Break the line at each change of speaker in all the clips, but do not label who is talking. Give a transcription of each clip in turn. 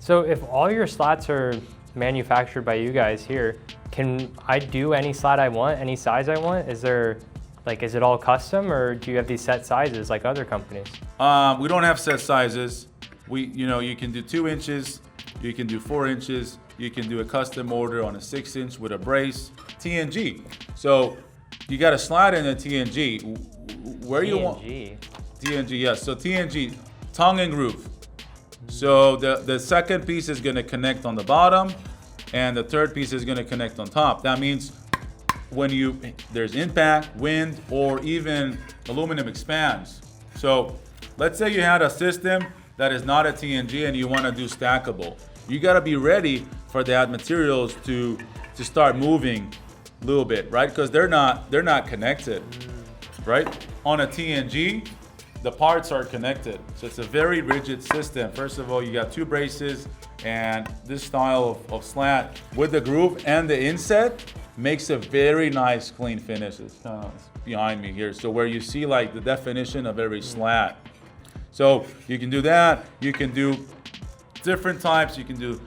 So if all your slats are manufactured by you guys here, can I do any slat I want, any size I want? Is it all custom, or do you have these set sizes like other companies?
We don't have set sizes. You can do 2 inches, you can do 4 inches, you can do a custom order on a 6-inch with a brace, TNG. So you got a slat in a TNG. Where you want TNG? Yes. So TNG, tongue and groove. So the second piece is going to connect on the bottom, and the third piece is going to connect on top. That means when there's impact, wind, or even aluminum expands. So let's say you had a system that is not a TNG and you want to do stackable. You got to be ready for that materials to start moving a little bit, right? Because they're not connected, right? On a TNG, the parts are connected. So it's a very rigid system. First of all, you got 2 braces, and this style of slat with the groove and the inset makes a very nice clean finish. It's kind of behind me here. So where you see like the definition of every slat. So you can do that. You can do different types. You can do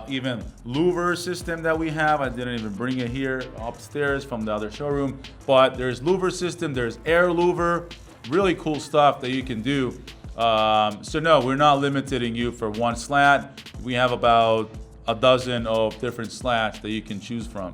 even louver system that we have. I didn't even bring it here upstairs from the other showroom, but there's louver system, there's air louver, really cool stuff that you can do. So no, we're not limiting you for one slat. We have about a dozen of different slats that you can choose from.